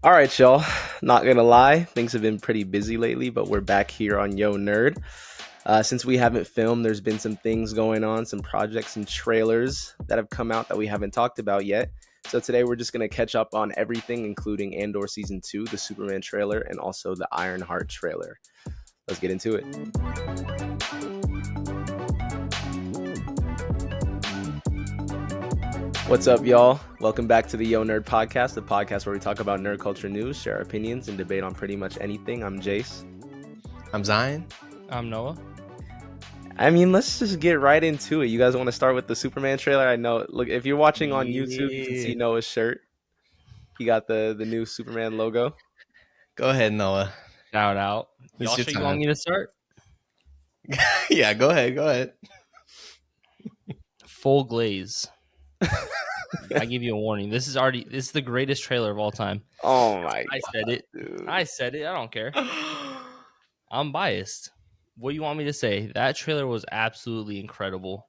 All right, y'all. Not gonna lie, things have been pretty busy lately, but we're back here on Yo Nerd. Since we haven't filmed, there's been some things going on, some projects and trailers that have come out that we haven't talked about yet. So today we're just gonna catch up on everything, including Andor season 2, the Superman trailer, and also the Ironheart trailer. Let's get into it. What's up, y'all? Welcome back to the Yo Nerd Podcast, the podcast where we talk about nerd culture news, share our opinions, and debate on pretty much anything. I'm Jase. I'm Zion. I'm Noah. I mean, let's just get right into it. You guys want to start with the Superman trailer? I know. Look, if you're watching on YouTube, you can see Noah's shirt. He got the new Superman logo. Go ahead, Noah. Shout out. Y'all sure you want me to start? Yeah, go ahead. Full glaze. I give you a warning. This is the greatest trailer of all time. Oh my! I said it. Dude. I said it. I don't care. I'm biased. What do you want me to say? That trailer was absolutely incredible.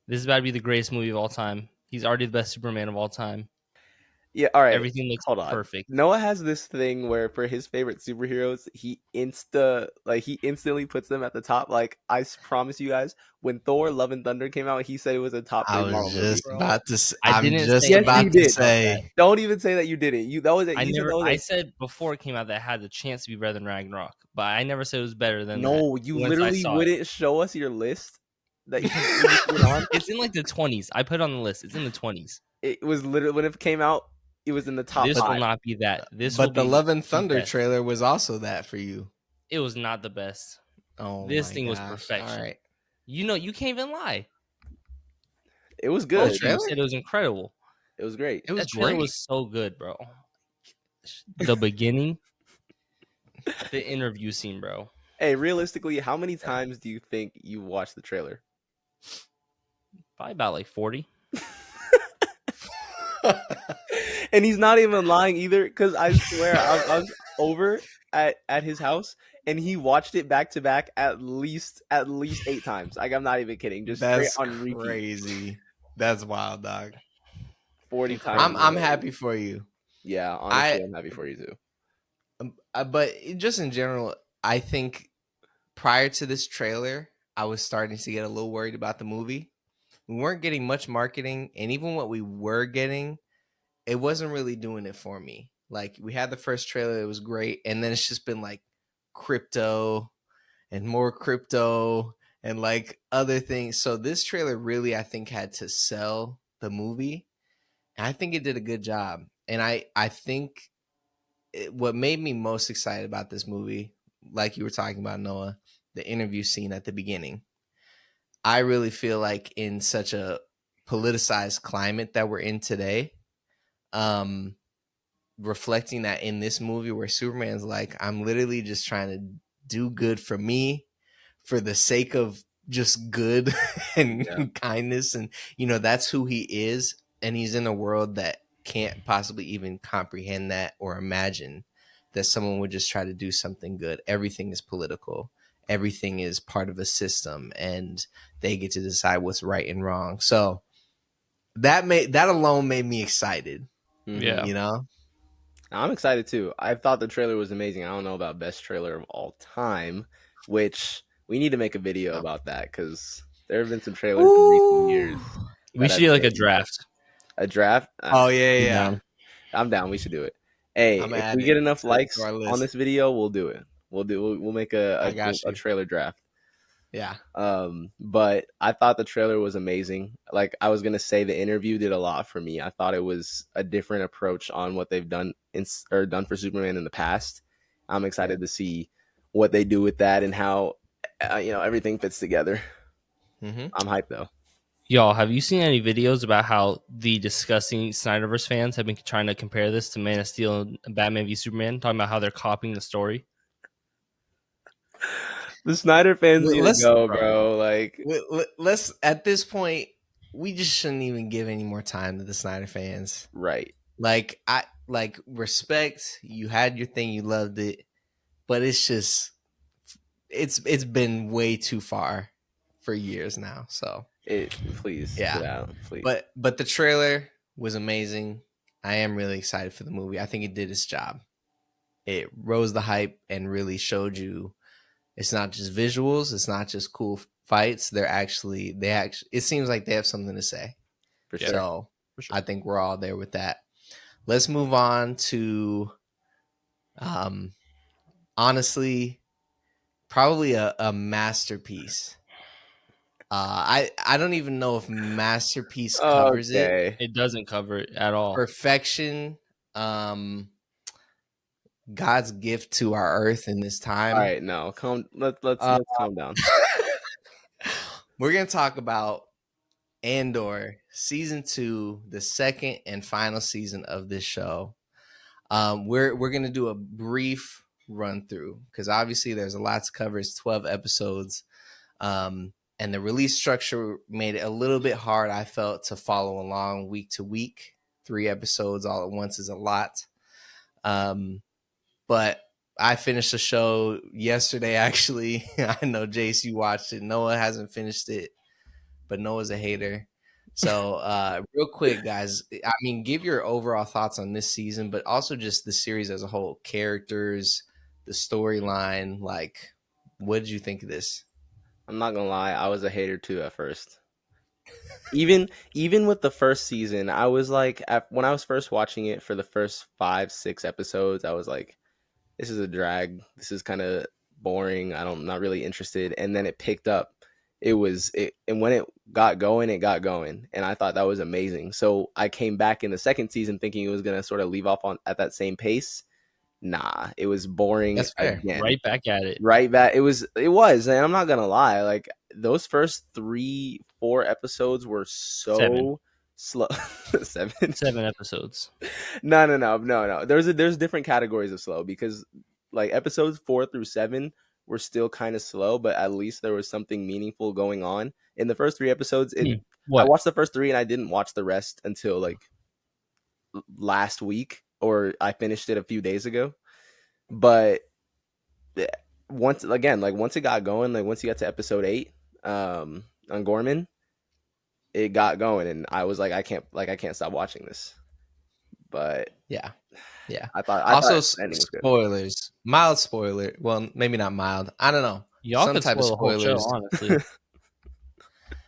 This is about to be the greatest movie of all time. He's already the best Superman of all time. Yeah, all right. Everything looks perfect. Noah has this thing where for his favorite superheroes, he instantly puts them at the top. Like, I promise you guys, when Thor: Love and Thunder came out, he said it was a top 3 Marvel movie. About to say. Don't even say that you didn't. I said before it came out that it had the chance to be better than Ragnarok, but I never said it was better than No, that. You literally wouldn't show us your list that you put on. It's in like the 20s. I put it on the list. It's in the 20s. It was literally when it came out. It was in the top. This 5. will not be that. But the Love and Thunder trailer was also that for you. It was not the best. Oh, this thing was perfection. All right. You know, you can't even lie. It was good. You said it was incredible. It was great. It was great. It was so good, bro. The beginning, the interview scene, bro. Hey, realistically, how many times do you think you watched the trailer? Probably about like 40. And he's not even lying either, because I swear I was over at his house and he watched it back to back at least 8 times. Like, I'm not even kidding. Just that's straight on repeat. Crazy. That's wild, dog. 40 times. I'm happy for you. Yeah, honestly, I'm happy for you too. But just in general, I think prior to this trailer, I was starting to get a little worried about the movie. We weren't getting much marketing, and even what we were getting, it wasn't really doing it for me. Like, we had the first trailer, it was great, and then it's just been like crypto and more crypto and like other things. So this trailer really, I think, had to sell the movie, and I think it did a good job. And I think what made me most excited about this movie, like you were talking about, Noah, the interview scene at the beginning. I really feel like in such a politicized climate that we're in today, reflecting that in this movie where Superman's like, I'm literally just trying to do good for me for the sake of just good and kindness. And, you know, that's who he is. And he's in a world that can't possibly even comprehend that or imagine that someone would just try to do something good. Everything is political. Everything is part of a system, and they get to decide what's right and wrong. So that alone made me excited. Yeah, you know, I'm excited too. I thought the trailer was amazing. I don't know about best trailer of all time, which we need to make a video about that, because there have been some trailers in recent years. We should do like a draft. A draft? Oh yeah. I'm down. We should do it. Hey, if we get enough likes on this video, we'll do it. We'll make a trailer draft. Yeah. But I thought the trailer was amazing. Like, I was gonna say, the interview did a lot for me. I thought it was a different approach on what they've done for Superman in the past. I'm excited to see what they do with that and how everything fits together. Mm-hmm. I'm hyped though. Y'all, have you seen any videos about how the disgusting Snyderverse fans have been trying to compare this to Man of Steel and Batman v Superman, talking about how they're copying the story? The Snyder fans need to go, bro. Like, let's at this point, we just shouldn't even give any more time to the Snyder fans. Right. Like, I respect. You had your thing, you loved it, but it's just it's been way too far for years now. So please, yeah, get out, please. But the trailer was amazing. I am really excited for the movie. I think it did its job. It rose the hype and really showed you it's not just visuals, it's not just cool fights. It seems like they have something to say. For Yeah. sure. So For sure. I think we're all there with that. Let's move on to honestly probably a masterpiece. I don't even know if masterpiece covers it. Okay. It doesn't cover it at all. Perfection, God's gift to our earth in this time. All right, no, let's Uh, calm down. We're gonna talk about Andor season 2, the second and final season of this show. We're gonna do a brief run through because obviously there's a lot to cover. It's 12 episodes, and the release structure made it a little bit hard. I felt to follow along week to week. 3 episodes all at once is a lot. But I finished the show yesterday. Actually, I know Jase, you watched it. Noah hasn't finished it, but Noah's a hater. So, real quick, guys, I mean, give your overall thoughts on this season, but also just the series as a whole, characters, the storyline. Like, what did you think of this? I'm not gonna lie, I was a hater too at first. Even with the first season, I was like, when I was first watching it for the first 5-6 episodes, I was like, this is a drag. This is kind of boring. Not really interested. And then it picked up. And when it got going, and I thought that was amazing. So I came back in the second season thinking it was gonna sort of leave off at that same pace. Nah, it was boring That's fair. again. Right back at it. Right back. It was, and I'm not gonna lie. Like those first 3-4 episodes were so 7. slow. 7. 7 episodes. No. There's different categories of slow because like episodes 4 through 7 were still kind of slow, but at least there was something meaningful going on in the first 3 episodes. I What? watched the first 3 and I didn't watch the rest until like last week, or I finished it a few days ago. But once it got going, like once you got to episode 8 on Gorman, it got going and I was like, I can't stop watching this. But Yeah. I thought Also, the ending was good. spoilers. Mild spoiler. Well, maybe not mild. I don't know. Y'all Some could type of spoil the whole show, spoilers.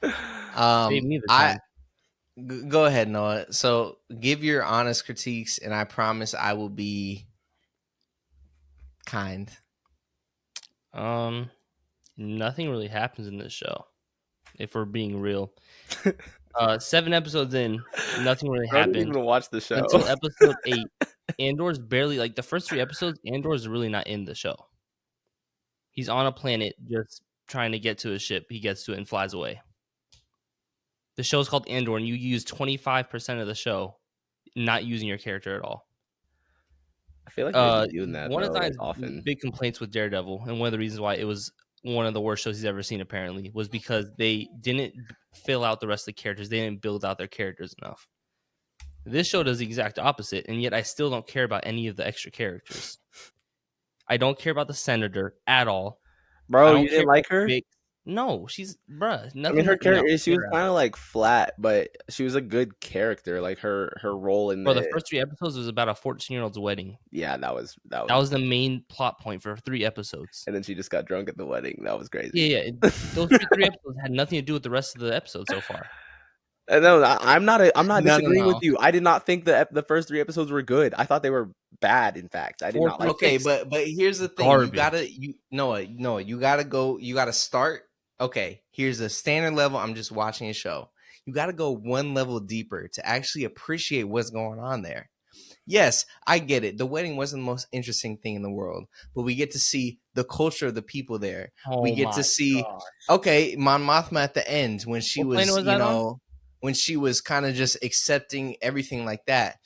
honestly. Save me the time. Go ahead, Noah. So give your honest critiques, and I promise I will be kind. Nothing really happens in this show, if we're being real. 7 episodes in, nothing really I didn't happened even watch the show until episode 8. Andor's barely, like the first 3 episodes, Andor's really not in the show. He's on a planet just trying to get to his ship. He gets to it and flies away. The show's called Andor, and you use 25% of the show not using your character at all. I feel like they've been doing that One though, of like, Zion's often. big complaints with Daredevil, and one of the reasons why it was one of the worst shows he's ever seen, apparently, was because they didn't fill out the rest of the characters. They didn't build out their characters enough. This show does the exact opposite, and yet I still don't care about any of the extra characters. I don't care about the senator at all. Bro, you didn't like her? No, she's nothing. I mean, her character, she was no. kind of like flat, but she was a good character. Like her role in the first 3 episodes was about a 14-year-old's wedding. Yeah, that was the main plot point for 3 episodes. And then she just got drunk at the wedding. That was crazy. Yeah. Those 3 episodes had nothing to do with the rest of the episodes so far. No, I'm not disagreeing No. with you. I did not think the first 3 episodes were good. I thought they were bad. In fact, I did not like. Okay, but here's the thing: Garbage. you gotta start. Okay, here's a standard level. I'm just watching a show. You gotta go one level deeper to actually appreciate what's going on there. Yes, I get it. The wedding wasn't the most interesting thing in the world, but we get to see the culture of the people there. We get to see, okay, Mon Mothma at the end when she was when she was kind of just accepting everything like that.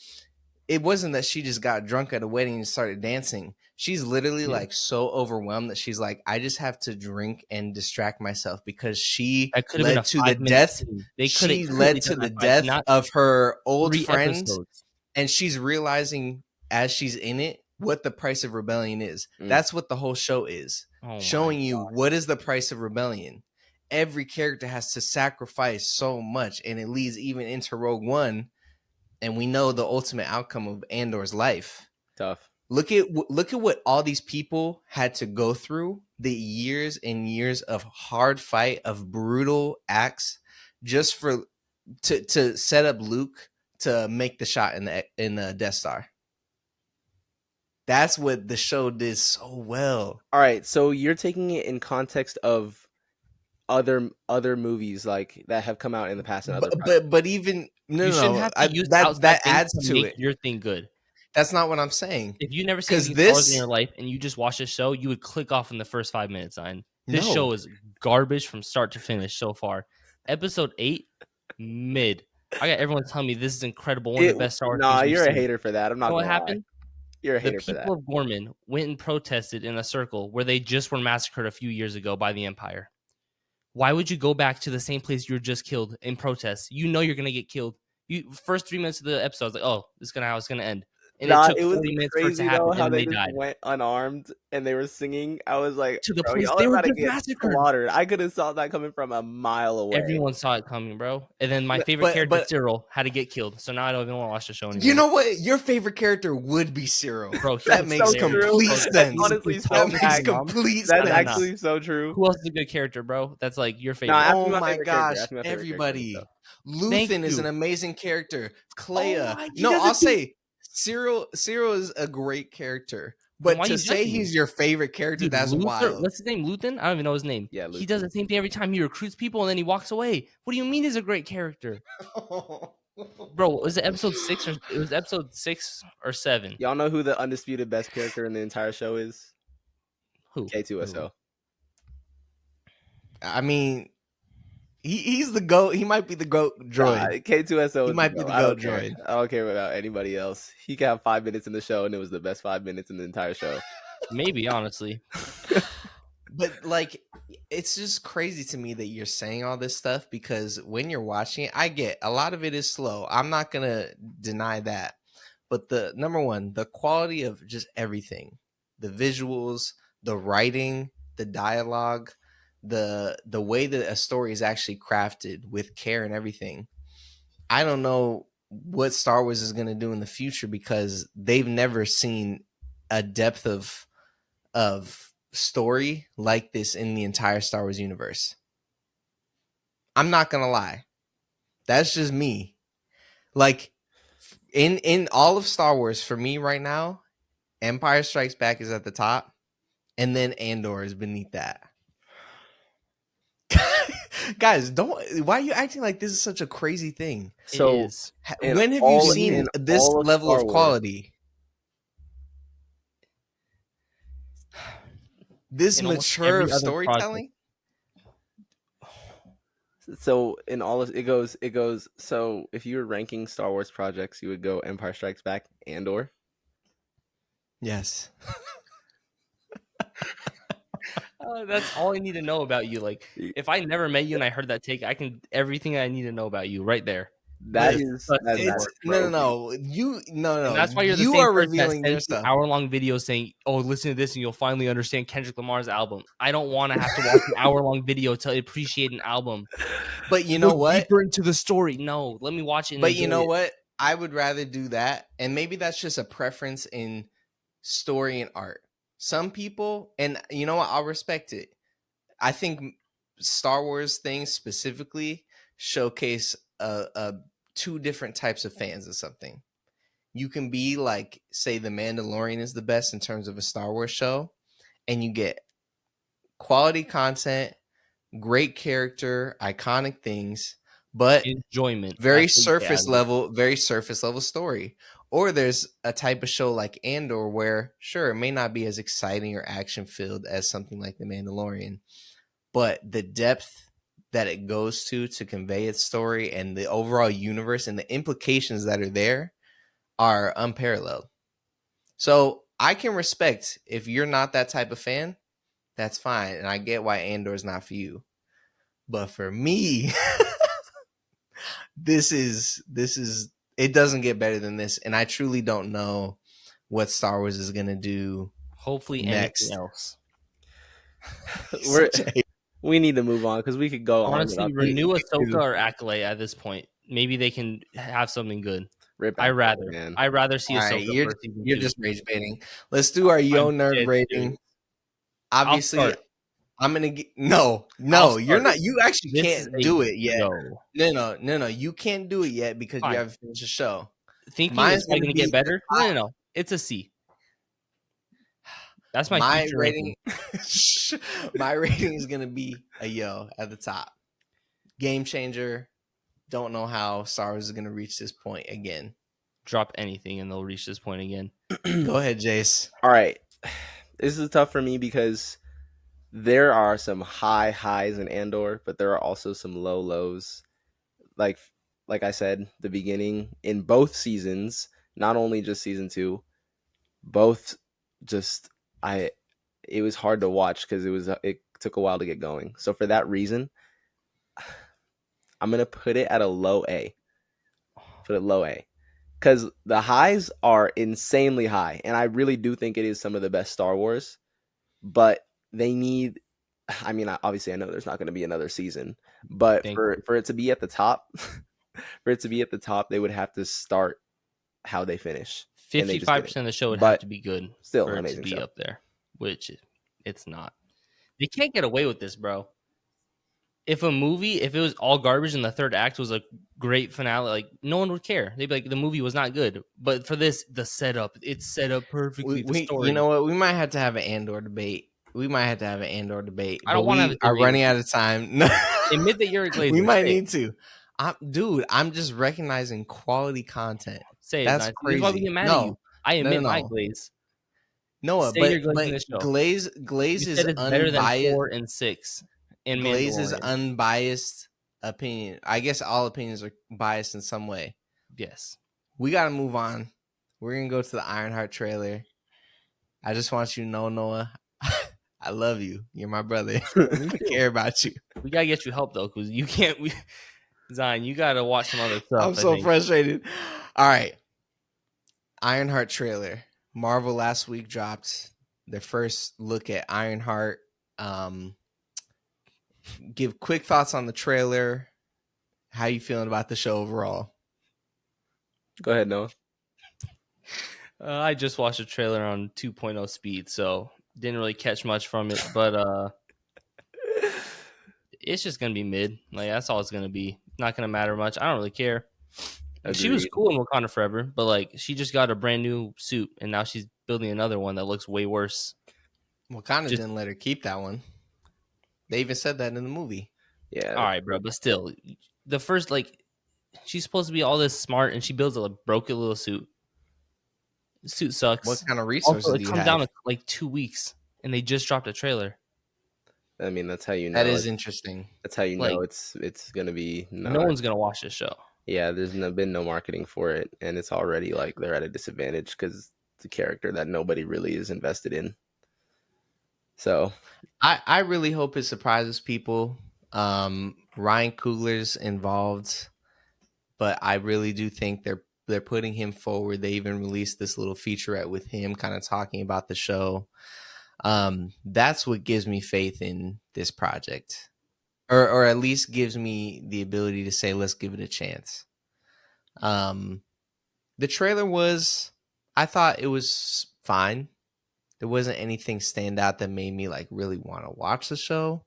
It wasn't that she just got drunk at a wedding and started dancing. She's literally like so overwhelmed that she's like, I just have to drink and distract myself because she led to the death. She led to the death of her old friend. And she's realizing as she's in it what the price of rebellion is. That's what the whole show is. Showing you what is the price of rebellion. Every character has to sacrifice so much, and it leads even into Rogue One. and we know the ultimate outcome of Andor's life. Tough. Look at what all these people had to go through, the years and years of hard fight, of brutal acts, just for to set up Luke to make the shot in the Death Star. That's what the show did so well. All right, so you're taking it in context of other movies like that have come out in the past and other projects. But even You shouldn't have to use that outside things adds to to make it. your thing good. That's not what I'm saying. If you've never seen 'Cause anything Star Wars in this- your life and you just watch this show, you would click off in the first 5 minutes. Sign. This No. show is garbage from start to finish so far. Episode 8, mid. I got everyone telling me this is incredible, one of the best Star Wars Nah, movies we've you're a seen. hater for that. I'm not You know what gonna lie. happened? You're a The hater for that. people of Gorman went and protested in a circle where they just were massacred a few years ago by the Empire. Why would you go back to the same place you were just killed in protest? You know you're gonna get killed. You first 3 minutes of the episode, I was like, oh, this is gonna how it's gonna end. And Nah, it took it was 40 minutes for it to crazy happen, though and how then they they just died. went unarmed and they were singing. I was like, To the bro, place y'all they are were about to just get massacred. slaughtered. I could have saw that coming from a mile away. Everyone saw it coming, bro. And then my favorite character, Cyril, had to get killed. So now I don't even want to watch the show anymore. You know what? Your favorite character would be Cyril. Bro, that makes so complete true. sense. That's honestly so that makes fact. complete That's sense. actually so true. Who else is a good character, bro? That's like your favorite. Nah, ask me Oh my my favorite character. gosh, Ask me my favorite everybody. character, Luthen is you. an amazing character. Clea. my- he no, doesn't I'll do- say Cyril is a great character. Then But why to you say judging he's me? your favorite character, Dude, that's Luther, wild. what's his name? Luthen? I don't even know his name. Yeah, He does the same thing every time. He recruits people and then he walks away. What do you mean he's a great character? Bro, was it episode 6 or it was episode 6 or 7? Y'all know who the undisputed best character in the entire show is? Who? K2SO. I mean, he's the GOAT. He might be the GOAT droid. K2SO. He is might the be the GOAT. I don't GOAT care. droid. I don't care about anybody else. He could have 5 minutes in the show, and it was the best 5 minutes in the entire show. Maybe, honestly. But like, it's just crazy to me that you're saying all this stuff, because when you're watching it, I get a lot of it is slow. I'm not gonna deny that. But the number one, the quality of just everything, the visuals, the writing, the dialogue, the way that a story is actually crafted with care and everything. I don't know what Star Wars is gonna do in the future, because they've never seen a depth of story like this in the entire Star Wars universe. I'm not gonna lie, that's just me. Like in all of Star Wars, for me right now, Empire Strikes Back is at the top, and then Andor is beneath that. Guys, why are you acting like this is such a crazy thing? So, It is. When have you all- seen in this all of level Star of Wars- quality? This In almost mature every of other storytelling? So in all of it goes. So if you were ranking Star Wars projects, you would go Empire Strikes Back, Andor. Yes. That's all I need to know about you. Like, if I never met you and I heard that take, I can everything I need to know about you right there. That But is it's- that's No. No. And that's why you're the you same are person that revealing your sends stuff. hour-long videos saying, "Oh, listen to this, and you'll finally understand Kendrick Lamar's album." I don't want to have to watch an hour-long video to appreciate an album. But you know Look what? Deeper into the story. No, let me watch it. And But you enjoy know it. what? I would rather do that, and maybe that's just a preference in story and art. Some people, and you know what? I'll respect it. I think Star Wars things specifically showcase two different types of fans of something. You can be like, say, The Mandalorian is the best in terms of a Star Wars show, and you get quality content, great character, iconic things, but Enjoyment. very That's what you get surface level story. Or there's a type of show like Andor where, sure, it may not be as exciting or action filled as something like The Mandalorian, but the depth that it goes to convey its story and the overall universe and the implications that are there are unparalleled. So I can respect if you're not that type of fan, that's fine, and I get why Andor is not for you. But for me, this is it doesn't get better than this, and I truly don't know what Star Wars is gonna do. Hopefully, Next. anything else. we need to move on because we could go Honestly, on. renew Ahsoka or Acolyte at this point. Maybe they can have something good. Rip I Andor, rather man. I rather see All right, Ahsoka for season you're 2. just rage baiting. Let's do our I'm Yo Nerd dead rating. serious. I'll Obviously, start. I'm gonna get I'll you're start. not. You actually This is can't a do it yet. yo. No. You can't do it yet because you Fine. haven't finished the show. Thinking it's Mine's probably gonna gonna be get the better. No. It's a C. That's my my future rating. ranking. My rating is gonna be a yo at the top. Game changer. Don't know how Star Wars is gonna reach this point again. Drop anything and they'll reach this point again. Go ahead, Jace. All right. This is tough for me because there are some high highs in Andor, but there are also some low lows. Like like I said, the beginning in both seasons, not only just season 2, both just I it was hard to watch because it took a while to get going. So for that reason, I'm gonna put it at a low A. Put it low A. Because the highs are insanely high, and I really do think it is some of the best Star Wars. But they need, I mean, obviously, I know there's not going to be another season, but for it to be at the top, for it to be at the top, they would have to start how they finish, and they just 55% didn't. of the show would have But to be good still, for it to amazing be show. up there, which it's not. They can't get away with this, bro. If it was all garbage and the third act was a great finale, like no one would care. They'd be like, the movie was not good. But for this, the setup, it's set up perfectly. The story. You know what? We might have to have an Andor debate. I But don't want to have we a are debate running with out you. of time. Admit that you're a Glazer. We might Say it. need to. I'm just recognizing quality content. Say it. That's Nice. This is why we crazy. get mad at you. I admit my No. glaze. Noah, Say but you're glazing this show. Glaze You is said it's better than unbiased. 4 and 6 in Glaze's Mandalorian. unbiased opinion. I guess all opinions are biased in some way. Yes. We got to move on. We're going to go to the Ironheart trailer. I just want you to know, Noah, I love you. You're my brother. I care about you. We gotta get you help though, because you can't. Zion, you gotta watch some other stuff. I'm so frustrated. All right. Ironheart trailer. Marvel last week dropped their first look at Ironheart. Give quick thoughts on the trailer. How you feeling about the show overall? Go ahead, Noah. I just watched a trailer on 2.0 speed, so didn't really catch much from it. But it's just gonna be mid. Like that's all it's gonna be. Not gonna matter much. I don't really care. She was cool in Wakanda Forever, but like she just got a brand new suit, and now she's building another one that looks way worse. Wakanda didn't let her keep that one. They even said that in the movie. Yeah. All right, bro, but still, the first she's supposed to be all this smart, and she builds a broken little suit. The suit sucks. What kind of resources also, do it you comes have? down to like 2 weeks, and they just dropped a trailer. I mean, that's how you know. That is interesting. That's how you know it's gonna be. No one's gonna watch this show. Yeah, there's been no marketing for it, and it's already like they're at a disadvantage because it's a character that nobody really is invested in. So, I really hope it surprises people. Ryan Coogler's involved, but I really do think they're putting him forward. They even released this little featurette with him kind of talking about the show. That's what gives me faith in this project. Or at least gives me the ability to say, let's give it a chance. The trailer I thought it was fine. There wasn't anything stand out that made me like really want to watch the show,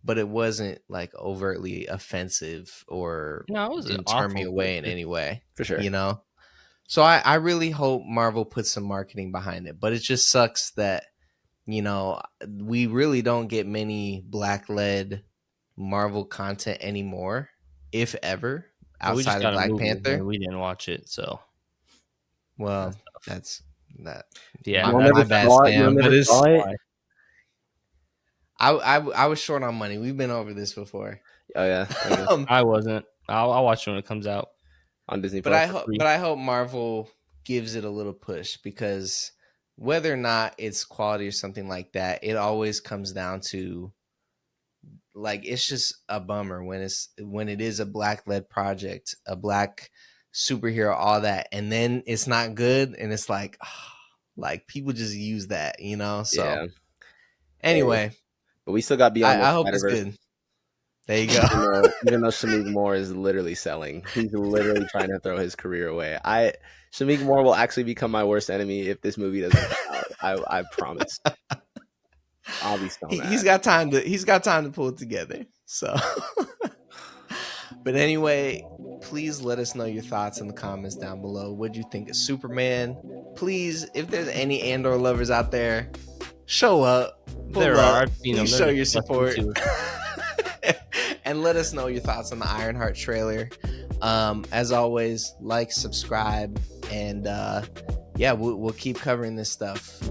but it wasn't like overtly offensive or didn't turn me away in any way. For sure. You know? So I really hope Marvel puts some marketing behind it, but it just sucks that, we really don't get many Black-led Marvel content anymore, if ever, outside of Black Panther. We didn't watch it, so. Well, that's that. Yeah, my bad, Sam. But it's why. I was short on money. We've been over this before. Oh yeah, I wasn't. I'll watch it when it comes out on Disney+. But I hope Marvel gives it a little push, because whether or not it's quality or something like that, it always comes down to like it's just a bummer when it is a Black-led project, a Black superhero, all that, and then it's not good, and it's like, like people just use that, So yeah. Anyway, but we still got Beyond. I hope it's good. There you go. Even though Shamik Moore is literally selling, he's literally trying to throw his career away. Shamik Moore will actually become my worst enemy if this movie doesn't come out. I promise. I'll be so mad. He's got time to pull it together. So, but anyway, please let us know your thoughts in the comments down below. What do you think of Superman? Please, if there's any Andor lovers out there, show up. There are. I've seen them. Please show your support. And let us know your thoughts on the Ironheart trailer. As always, like, subscribe, and yeah, we'll keep covering this stuff.